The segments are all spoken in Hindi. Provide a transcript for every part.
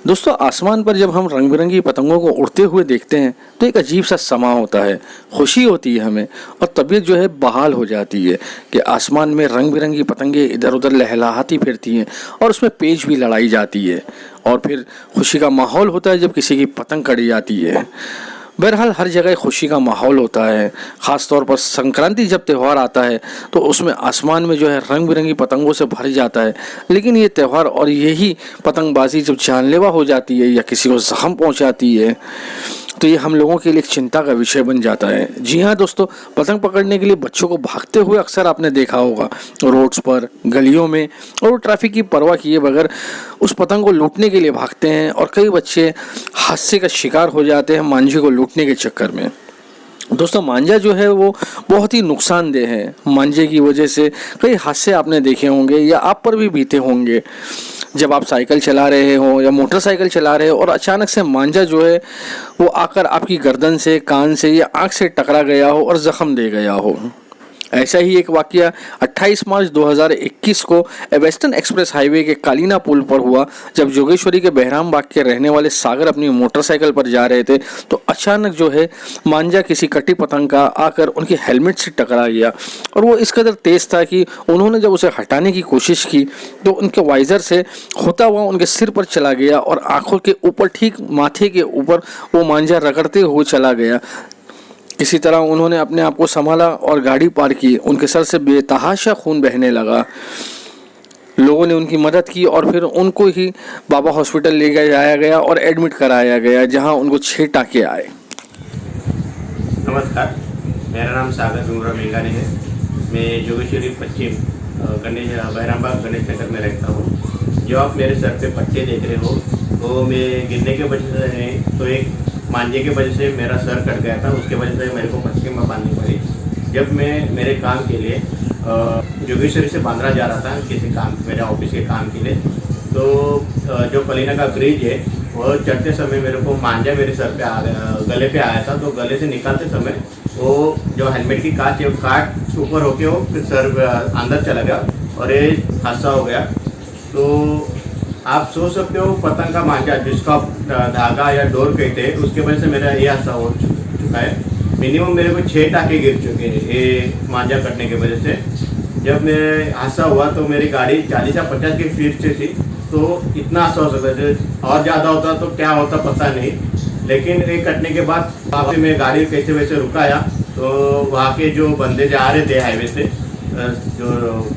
दोस्तों, आसमान पर जब हम रंग बिरंगी पतंगों को उड़ते हुए देखते हैं तो एक अजीब सा समा होता है। खुशी होती है हमें और तबीयत जो है बहाल हो जाती है कि आसमान में रंग बिरंगी पतंगे इधर उधर लहलहाती फिरती हैं और उसमें पेच भी लड़ाई जाती है। और फिर खुशी का माहौल होता है जब किसी की पतंग कड़ी जाती है। बहरहाल हर जगह खुशी का माहौल होता है। ख़ास तौर पर संक्रांति जब त्यौहार आता है तो उसमें आसमान में जो है रंग बिरंगी पतंगों से भर जाता है। लेकिन ये त्यौहार और यही पतंगबाजी जब जानलेवा हो जाती है या किसी को जख्म पहुंचाती है तो ये हम लोगों के लिए एक चिंता का विषय बन जाता है। जी हाँ दोस्तों, पतंग पकड़ने के लिए बच्चों को भागते हुए अक्सर आपने देखा होगा रोड्स पर, गलियों में, और वो ट्रैफिक की परवाह किए बगैर उस पतंग को लूटने के लिए भागते हैं और कई बच्चे हादसे का शिकार हो जाते हैं मांझे को लूटने के चक्कर में। दोस्तों, मांझा जो है वो बहुत ही नुकसानदेह है। मांझे की वजह से कई हादसे आपने देखे होंगे या आप पर भी बीते होंगे। जब आप साइकिल चला रहे हो या मोटरसाइकिल चला रहे हो और अचानक से मांझा जो है वो आकर आपकी गर्दन से, कान से या आँख से टकरा गया हो और जख्म दे गया हो। ऐसा ही एक वाकया 28 मार्च 2021 को वेस्टर्न एक्सप्रेस हाईवे के कालीना पुल पर हुआ। जब जोगेश्वरी के बहराम बाग के रहने वाले सागर अपनी मोटरसाइकिल पर जा रहे थे तो अचानक जो है मांझा किसी कटी पतंग का आकर उनके हेलमेट से टकरा गया और वो इस कदर तेज था कि उन्होंने जब उसे हटाने की कोशिश की तो उनके वाइजर से होता हुआ उनके सिर पर चला गया और आंखों के ऊपर, ठीक माथे के ऊपर वो मांझा रगड़ते हुए चला गया। इसी तरह उन्होंने अपने आप को संभाला और गाड़ी पार की। उनके सर से बेतहाशा खून बहने लगा। लोगों ने उनकी मदद की और फिर उनको ही बाबा हॉस्पिटल ले जाया गया और एडमिट कराया गया, जहां उनको 6 टाँके आए। नमस्कार, मेरा नाम सागर डूंगरा मेघानी है। मैं जोगेश्वरी पश्चिम गणेश बहरामबाग गणेश नगर में रहता हूँ। जो आप मेरे सर पे पट्टे देख रहे हो वो मैं गिरने के वजह से नहीं, तो एक मांझे के वजह से मेरा सर कट गया था। उसके वजह से मेरे को पट्टी में बांधनी पड़ी। जब मैं मेरे काम के लिए जोगेश्वरी से बांद्रा जा रहा था किसी काम, मेरे ऑफिस के काम के लिए, तो जो कलीना का ब्रिज है वो चढ़ते समय मेरे को मांझा मेरे सर पे आ गया, गले पे आया था। तो गले से निकालते समय वो जो हेलमेट की कांच है वो काट ऊपर होके वो फिर सर अंदर चला गया और ये हादसा हो गया। तो आप सोच सकते हो पतंग का मांझा जिसका धागा या डोर कहते हैं उसके वजह से मेरा ये हादसा हो चुका है। मिनिमम मेरे को 6 टाँके गिर चुके हैं ये मांझा कटने की वजह से। जब मेरे हादसा हुआ तो मेरी गाड़ी 40 या 50 की स्पीड से थी, तो इतना हादसा हो सकता था। और ज़्यादा होता तो क्या होता पता नहीं। लेकिन ये कटने के बाद वापस मैं गाड़ी कैसे वैसे रुकाया तो वहाँ के जो बंदे जा रहे थे हाईवे से, जो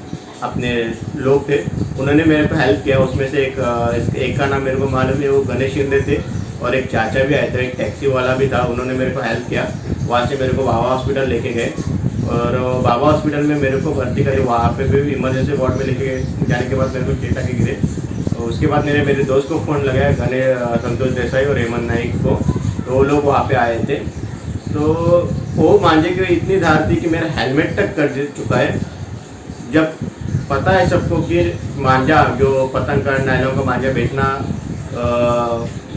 अपने लोग थे, उन्होंने मेरे को हेल्प किया। उसमें से एक का नाम मेरे को मालूम है, वो गणेश शिंदे थे, और एक चाचा भी आए थे, एक टैक्सी वाला भी था। उन्होंने मेरे को हेल्प किया। वहाँ से मेरे को बाबा हॉस्पिटल लेके गए और बाबा हॉस्पिटल में मेरे को भर्ती करे। वहाँ पे भी इमरजेंसी वार्ड में लेके जाने के बाद मेरे को 6 टाँके गिरे। तो उसके बाद मेरे दोस्त को फ़ोन लगाया, संतोष देसाई और हेमंत नाइक को, तो वो लोग वहाँ पे आए थे। तो वो मांझे की इतनी धार थी कि मेरा हेलमेट तक कट चुका है। जब पता है सबको कि मांझा जो पतंग का नायलॉन का मांझा बेचना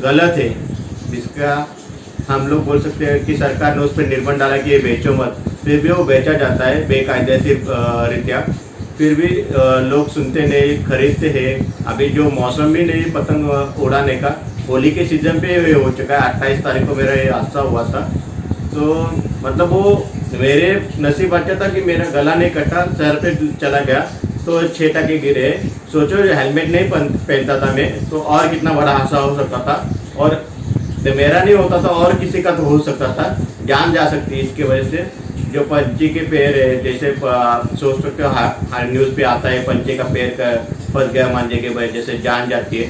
गलत है, जिसका हम लोग बोल सकते हैं कि सरकार ने उस पर निर्बंध डाला कि ये बेचो मत, फिर भी वो बेचा जाता है बेकायदेशीर रीत्या। फिर भी लोग सुनते नहीं, खरीदते हैं। अभी जो मौसम भी नहीं पतंग उड़ाने का, होली के सीजन पे हो चुका है। 28 तारीख को मेरा ये हादसा हुआ था। तो मतलब वो मेरे नसीब अच्छा था कि मेरा गला नहीं कटा, सर पे चला गया तो 6 टाँके गिरे। सोचो हेलमेट नहीं पहनता था मैं तो और कितना बड़ा हादसा हो सकता था। और मेरा नहीं होता था और किसी का तो हो सकता था, जान जा सकती है इसकी वजह से। जो पंछी के पैर है, जैसे सोच सकते हो न्यूज़ पे आता है पंछी का पैर का फंस गया मांझे के वजह से जान जाती है।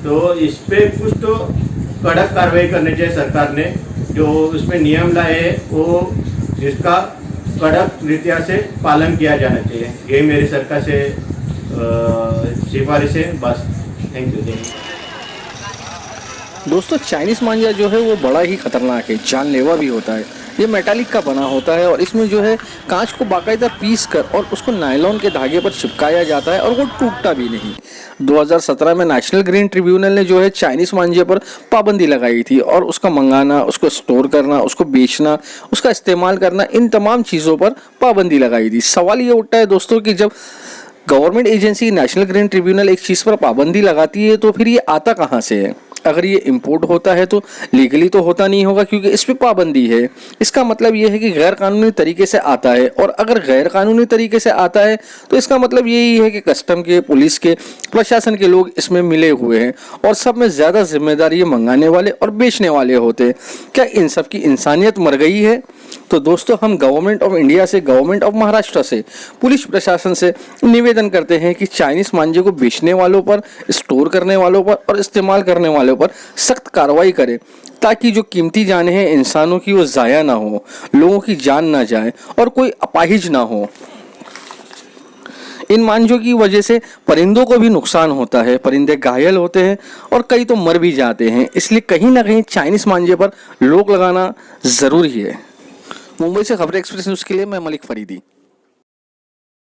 तो इस पर कुछ तो कड़क कार्रवाई करनी चाहिए सरकार ने। जो उसमें नियम लाए है वो जिसका कड़क रीत्या से पालन किया जाना चाहिए। ये मेरी सरकार से सिफारिश है। बस, थैंक यू। दोस्तों, चाइनीज़ मांझा जो है वो बड़ा ही खतरनाक है, जानलेवा भी होता है। ये मेटालिक का बना होता है और इसमें जो है कांच को बाकायदा पीस कर और उसको नायलॉन के धागे पर चिपकाया जाता है और वो टूटता भी नहीं। 2017 में नेशनल ग्रीन ट्रिब्यूनल ने जो है चाइनीज़ मांझे पर पाबंदी लगाई थी और उसका मंगाना, उसको स्टोर करना, उसको बेचना, उसका इस्तेमाल करना, इन तमाम चीज़ों पर पाबंदी लगाई थी। सवाल ये उठता है दोस्तों कि जब government agency national green tribunal एक चीज़ पर पाबंदी लगाती है तो फिर ये आता कहाँ से है? अगर ये इंपोर्ट होता है तो लीगली तो होता नहीं होगा, क्योंकि इस पे पाबंदी है। इसका मतलब ये है कि गैर कानूनी तरीके से आता है, और अगर गैर कानूनी तरीके से आता है तो इसका मतलब यही है कि कस्टम के, पुलिस के, प्रशासन के लोग इसमें मिले हुए हैं, और सब में ज़्यादा जिम्मेदार ये मंगाने वाले और बेचने वाले होते हैं। क्या इन सब की इंसानियत मर गई है? तो दोस्तों, हम गवर्नमेंट ऑफ इंडिया से, गवर्नमेंट ऑफ महाराष्ट्र से, पुलिस प्रशासन से निवेदन करते हैं कि चाइनीज मांझे को बेचने वालों पर, स्टोर करने वालों पर और इस्तेमाल करने वालों पर सख्त कार्रवाई करें, ताकि जो कीमती जानें हैं इंसानों की वो ज़ाया ना हो, लोगों की जान ना जाए और कोई अपाहिज ना हो। इन मांझों की वजह से परिंदों को भी नुकसान होता है, परिंदे घायल होते हैं और कई तो मर भी जाते हैं। इसलिए कहीं ना कहीं चाइनीज मांझे पर रोक लगाना ज़रूरी है। मुंबई से खबर एक्सप्रेस न्यूज़ के लिए मैं मलिक फरीदी।